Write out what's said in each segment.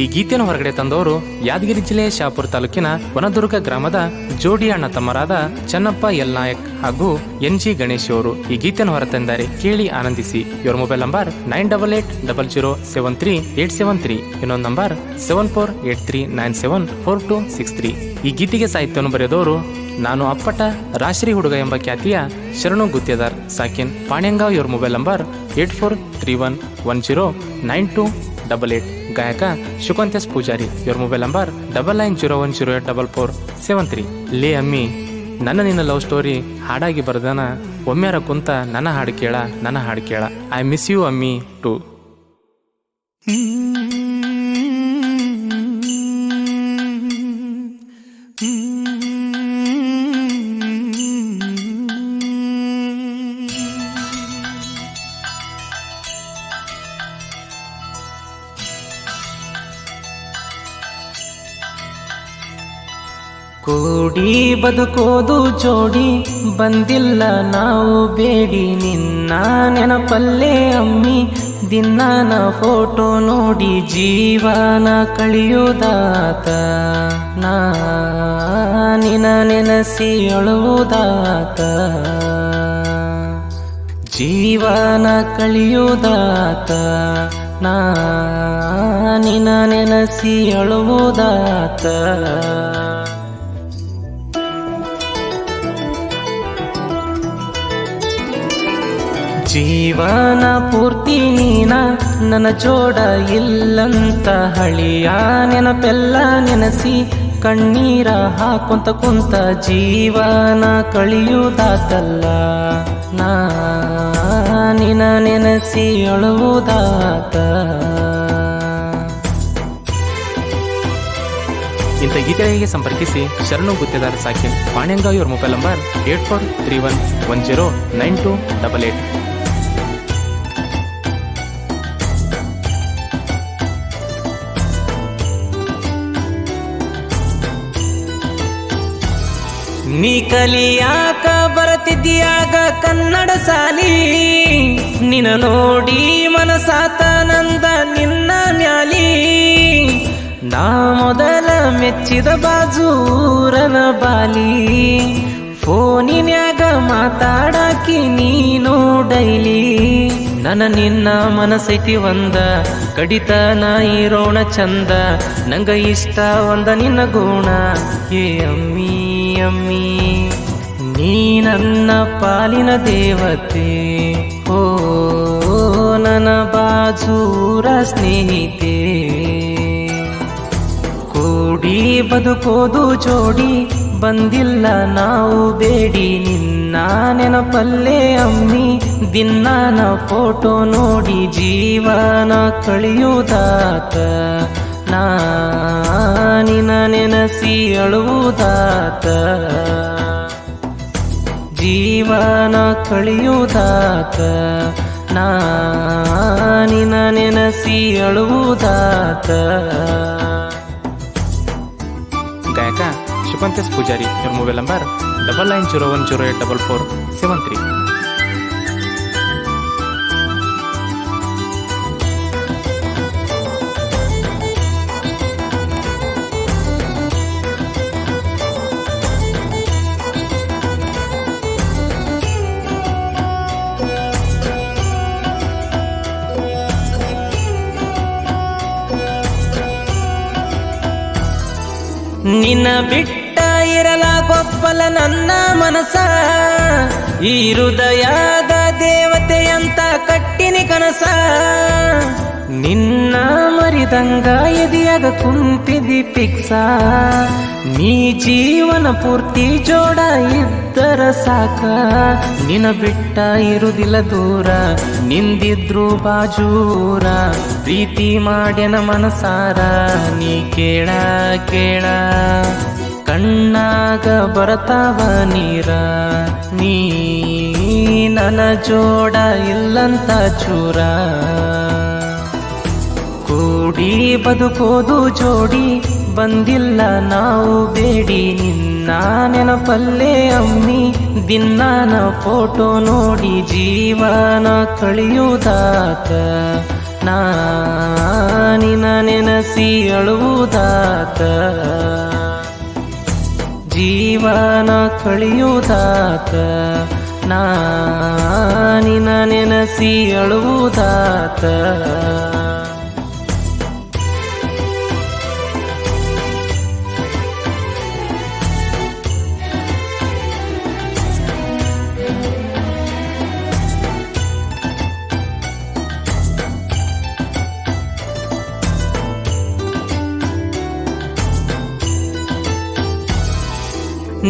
ಈ ಗೀತೆಯನ್ನು ಹೊರಗಡೆ ತಂದವರು ಯಾದಗಿರಿ ಜಿಲ್ಲೆಯ ಶಾಪುರ ತಾಲೂಕಿನ ವನದುರ್ಗ ಗ್ರಾಮದ ಜೋಡಿ ಅಣ್ಣ ತಮ್ಮರಾದ ಚನ್ನಪ್ಪ ಎಲ್ ನಾಯಕ್ ಹಾಗೂ NG ಗಣೇಶ್ ಅವರು ಈ ಗೀತೆಯನ್ನು ಹೊರತಂದಾರೆ. ಕೇಳಿ ಆನಂದಿಸಿ. ಇವರ ಮೊಬೈಲ್ ನಂಬರ್ 9880073873. ಇನ್ನೊಂದು ನಂಬರ್ 7483974263. ಈ ಗೀತೆಗೆ ಸಾಹಿತ್ಯವನ್ನು ಬರೆದವರು ನಾನು ಅಪ್ಪಟ ರಾಶ್ರಿ ಹುಡುಗ ಎಂಬ ಖ್ಯಾತಿಯ ಶರಣು ಗುತ್ತೇದಾರ್ ಸಾಕಿನ್ ಪಾಣ್ಯಂಗಾವ್. ಇವರ ಮೊಬೈಲ್ ನಂಬರ್ 8431109288. ಗಾಯಕ ಶುಕಂತೇಶ್ ಪೂಜಾರಿ. ಇವರ ಮೊಬೈಲ್ ನಂಬರ್ 9901084473. ಲೇ ಅಮ್ಮಿ, ನನ್ನ ನಿನ್ನ ಲವ್ ಸ್ಟೋರಿ ಹಾಡಾಗಿ ಬರ್ದನ ಒಮ್ಮ್ಯಾರ ಕುಂತ ನನ್ನ ಹಾಡು ಕೇಳ. ಐ ಮಿಸ್ ಯು ಅಮ್ಮಿ ಟು. ಕೂಡಿ ಬದುಕೋದು ಜೋಡಿ, ಬಂದಿಲ್ಲ ನಾವು ಬೇಡಿ ನಿನ್ನ ನೆನಪಲ್ಲೇ ಅಮ್ಮಿ. ದಿನಾನ ಫೋಟೋ ನೋಡಿ ಜೀವನ ಕಳೆಯುವುದಾತ, ನಾ ನಿನ ನೆನಸಿ ಅಳುವುದಾತ. ಜೀವನ ಕಳೆಯುವುದಾತ, ನಾ ನಿನ ನೆನಸಿ ಅಳುವುದಾತ. ಜೀವನ ಪೂರ್ತಿ ನೀನ ನನ್ನ ಜೋಡ ಇಲ್ಲಂತ ಹಳಿಯ ನೆನಪೆಲ್ಲ ನೆನಸಿ ಕಣ್ಣೀರ ಹಾಕೊಂತ ಕುಂತ ಜೀವನ ಕಳೆಯುವುದಾತಲ್ಲ, ನಾ ನಿನ ನೆನಸಿ ಅಳುವುದಾತ. ಇಂಥ ಗೀತೆಗಳಿಗೆ ಸಂಪರ್ಕಿಸಿ ಶರಣು ಗುತ್ತೇದಾರ್ ಸಾಕಿನ್ ಪಾಣ್ಯಂಗಾವ್. ಇವರ ಮೊಬೈಲ್ ನಂಬರ್ 8431109288. ನೀ ಕಲಿಯಾಕ ಬರತಿದ್ಯಾಗ ಕನ್ನಡ ಸಾಲಿ, ನಿನ ನೋಡಿ ಮನಸಾತ ನಂದ ನಿನ್ನ ಮ್ಯಾಲಿ. ನಾ ಮೊದಲ ಮೆಚ್ಚಿದ ಬಾಜೂರನ ಬಾಲಿ, ಫೋನಿನ್ಯಾಗ ಮಾತಾಡಾಕಿ ನೀನು ಡೈಲಿ. ನನ್ನ ನಿನ್ನ ಮನಸೈತಿ ಒಂದ, ಕಡಿತನ ಇರೋಣ ಚಂದ. ನಂಗ ಇಷ್ಟ ಒಂದ ನಿನ್ನ ಗುಣ, ಏ ಅಮ್ಮಿ ಅಮ್ಮಿ ನೀ ನನ್ನ ಪಾಲಿನ ದೇವತೆ. ಓ ನನ್ನ ಬಾಜೂರ ಸ್ನೇಹಿತೆ. ಕೂಡಿ ಬದುಕೋದು ಜೋಡಿ, ಬಂದಿಲ್ಲ ನಾವು ಬೇಡಿ ನಿನ್ನ ನೆನಪಲ್ಲೇ ಅಮ್ಮಿ. ದಿನಾನ ಫೋಟೋ ನೋಡಿ ಜೀವನ ಕಳೆಯುವುದಾತ, ನಾ ನಿನ ನೆನಸಿ ಅಳುವುದಾತ. ಜೀವನ ಕಳೆಯುವುದಾತ, ನಾ ನಿನ ನೆನಸಿ ಅಳುವುದಾತ. ಗಾಯಕ ಶುಕಂತೇಶ್ ಪೂಜಾರಿ. ಇವರ ಮೊಬೈಲ್ ನಂಬರ್ 9901084473. ನಿನ್ನ ಬಿಟ್ಟ ಇರಲಾಗೊಪ್ಪಲ ನನ್ನ ಮನಸ, ಈ ಹೃದಯದ ದೇವತೆಯಂತ ಕಟ್ಟಿನಿ ಕನಸ. ನಿನ್ನ ಮರಿದಂಗ ಎದಿಯಾಗ ಕುಂತಿದಿ ಪಿಕ್ಸ, ನೀ ಜೀವನ ಪೂರ್ತಿ ಜೋಡ ಇದ್ದರ ಸಾಕ. ನಿನ್ನ ಬಿಟ್ಟ ಇರುದಿಲ್ಲ ದೂರ, ನಿಂದಿದ್ರು ಬಾಜೂರ. ಪ್ರೀತಿ ಮಾಡ್ಯನ ಮನಸಾರ, ನೀ ಕೇಳ ಕೇಳ. ಕಣ್ಣಾಗ ಬರತಾವ ನೀರ, ನೀ ನನ್ನ ಜೋಡ ಇಲ್ಲಂತ ಚೂರ. ಕೂಡಿ ಬದುಕೋದು ಜೋಡಿ, ಬಂದಿಲ್ಲ ನಾವು ಬೇಡಿ ನಿನ್ನ ನೆನಪಲ್ಲೇ ಅಮ್ಮಿ. ದಿನಾನ ಫೋಟೋ ನೋಡಿ ಜೀವನ ಕಳೆಯುವುದಾತ, ನಾ ನಿನ ನೆನಸಿ ಅಳುವುದಾತ ಜೀವನ ಕಳೆಯುವುದಾತ ನಾ ನಿನ ನೆನಸಿ ಅಳುವುದಾತ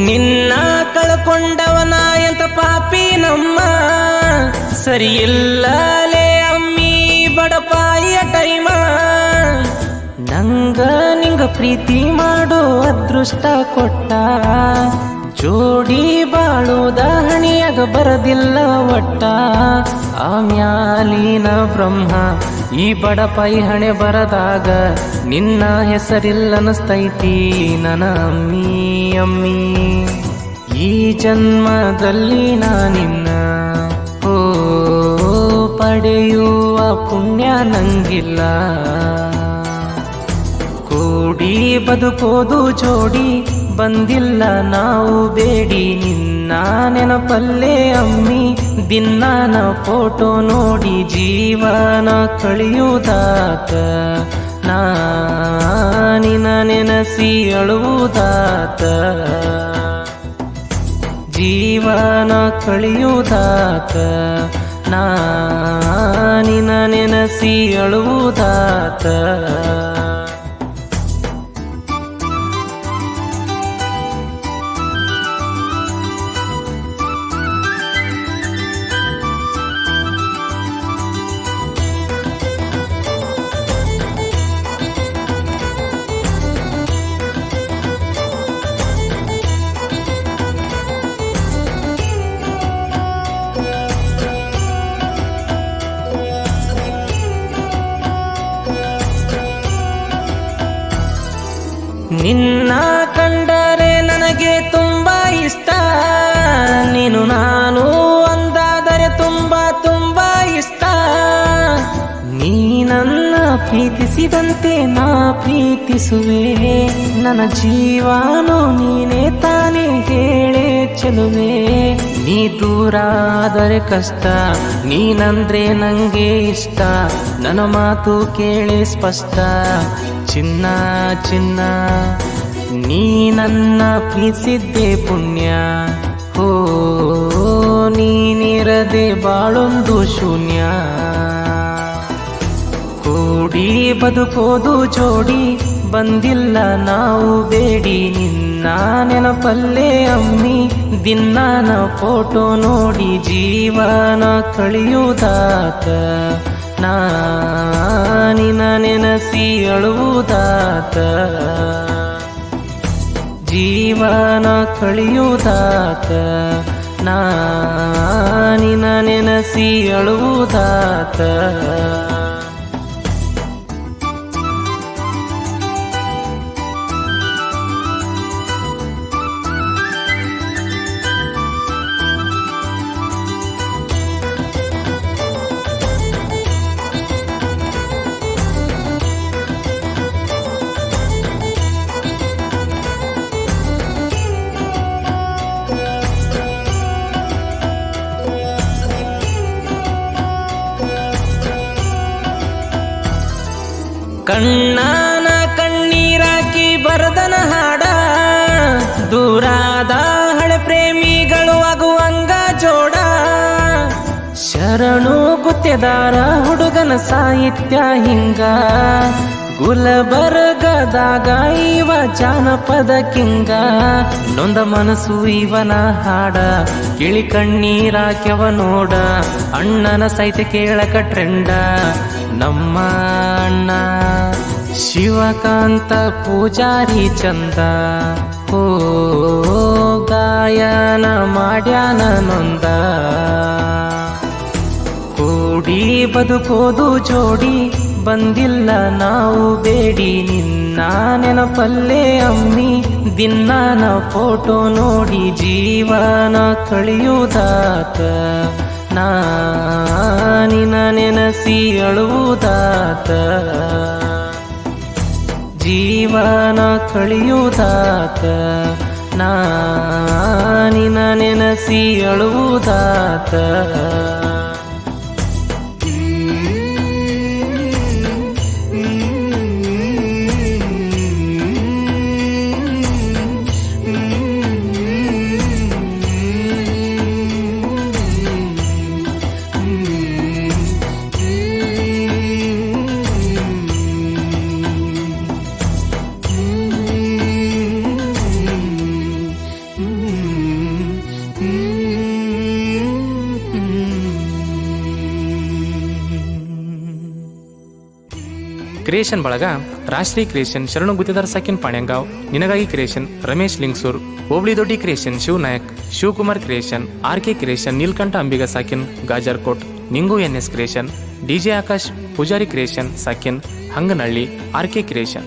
ನಿನ್ನ ಕಳ್ಕೊಂಡವನ ಎಂತ ಪಾಪಿ ನಮ್ಮ ಸರಿಯಿಲ್ಲಲೇ ಅಮ್ಮಿ ಬಡಪಾಯಿಯ ಟೈಮ ನಂಗ ನಿಂಗ ಪ್ರೀತಿ ಮಾಡೋ ಅದೃಷ್ಟ ಕೊಟ್ಟ ಜೋಡಿ ಬಾಳುದ ಹಣಿಯಾಗ ಬರದಿಲ್ಲ ಒಟ್ಟ ಆಮ್ಯಾಲಿನ ಬ್ರಹ್ಮ ಈ ಬಡಪಾಯಿ ಹಣೆ ಬರದಾಗ ನಿನ್ನ ಹೆಸರಿಲ್ಲನಸ್ತೈತಿ ನನ್ನ ಅಮ್ಮಿ ಅಮ್ಮಿ ಈ ಜನ್ಮದಲ್ಲಿ ನಿನ್ನ ಓ ಪಡೆಯುವ ಪುಣ್ಯ ನಂಗಿಲ್ಲ ಕೂಡಿ ಬದುಕೋದು ಜೋಡಿ ಬಂದಿಲ್ಲ ನಾವು ಬೇಡಿ ನಿನ್ನ ನೆನಪಲ್ಲೇ ಅಮ್ಮಿ ದಿನಾನ ಫೋಟೋ ನೋಡಿ ಜೀವನ ಕಳೆಯುವುದಾತ ನಾ ನಿನ ನೆನಸಿ ಅಳುವುದಾತ ಜೀವನ ಕಳೆಯುವುದಾತ ನಾ ನಿನ ನೆನಸಿ ಅಳುವುದಾತ ನಿನ್ನ ಕಂಡರೆ ನನಗೆ ತುಂಬಾ ಇಷ್ಟ ನೀನು ನಾನು ಒಂದಾದರೆ ತುಂಬಾ ತುಂಬಾ ಇಷ್ಟ ನೀ ನನ್ನ ಪ್ರೀತಿಸಿದಂತೆ ನಾ ಪ್ರೀತಿಸುವೆ ನನ್ನ ಜೀವನು ನೀನೇ ತಾನೇ ಹೇಳೆ ಚೆಲುವೆ ನೀ ದೂರಾದರೆ ಕಷ್ಟ ನೀನಂದ್ರೆ ನಂಗೆ ಇಷ್ಟ ನನ್ನ ಮಾತು ಕೇಳಿ ಸ್ಪಷ್ಟ ಚಿನ್ನ ಚಿನ್ನ ನೀ ನನ್ನ ಪ್ರೀತಿಸಿದ್ದೆ ಪುಣ್ಯ ಓ ನೀನಿರದೆ ಬಾಳೊಂದು ಶೂನ್ಯ ಕೂಡಿ ಬದುಕೋದು ಜೋಡಿ ಬಂದಿಲ್ಲ ನಾವು ಬೇಡಿ ನಿನ್ನ ನೆನಪಲ್ಲೇ ಅಮ್ಮಿ ದಿನಾನ ಫೋಟೋ ನೋಡಿ ಜೀವನ ಕಳೆಯುವುದಾತ ನಾ ನಿನ ನೆನಸಿ ಅಳುವುದಾತ ಜೀವನ ಕಳೆಯುವುದಾತ ನಾ ನಿನ ನೆನಸಿ ಅಳುವುದಾತ ಕಣ್ಣಾನ ಕಣ್ಣೀರಾಕಿ ಬರದನ ಹಾಡ ದೂರಾದ ಹಳೆ ಪ್ರೇಮಿಗಳು ಆಗುವಂಗ ಜೋಡ ಶರಣು ಗುತ್ತೆದಾರ ಹುಡುಗನ ಸಾಹಿತ್ಯ ಹಿಂಗ ಗುಲಬರ್ಗದಾಗ ಇವ ಜಾನಪದ ಕಿಂಗ ನೊಂದ ಮನಸ್ಸು ಇವನ ಹಾಡ ಕಿಳಿ ಕಣ್ಣೀರಾಕ್ಯವ ನೋಡ ಅಣ್ಣನ ಸಹಿತ ಕೇಳಕ ಟ್ರೆಂಡ ನಮ್ಮ ಅಣ್ಣ ಶಿವಕಾಂತ ಪೂಜಾರಿ ಚಂದ ಓ ಗಾಯನ ಮಾಡ್ಯಾನ ನೊಂದ ಕೂಡಿ ಬದುಕೋದು ಜೋಡಿ ಬಂದಿಲ್ಲ ನಾವು ಬೇಡಿ ನಿನ್ನ ನೆನಪಲ್ಲೇ ಅಮ್ಮಿ ದಿನಾನ ಫೋಟೋ ನೋಡಿ ಜೀವನ ಕಳೆಯುವುದಾತ ನಿನ ನೆನಸಿ ಅಳುವುದಾತ ಜೀವನ ಕಳೆಯುವುದಾತ ನಿನ ನೆನಸಿ ಅಳುವುದಾತ ಕ್ರಿಯೇಷನ್ ಬಳಗ ರಾಷ್ಟ್ರೀಯ ಕ್ರಿಯೇಷನ್ ಶರಣು ಗುತ್ತೇದಾರ್ ಸಾಕಿನ್ ಪಾಣ್ಯಂಗಾವ್, ನಿನಗಾಗಿ ಕ್ರಿಯೇಷನ್ ರಮೇಶ್ ಲಿಂಗ್ಸೂರ್, ಹೋಬಳಿ Doddi creation Shiv Nayak, Shivakumar creation, RK creation Neelkantha Ambiga ಸಾಕಿನ್ Gajarkot, Ningu NS creation, DJ Akash Pujari creation ಸಾಕಿನ್ ಹಂಗನಹಳ್ಳಿ, ಆರ್ಕೆ ಕ್ರಿಯೇಷನ್.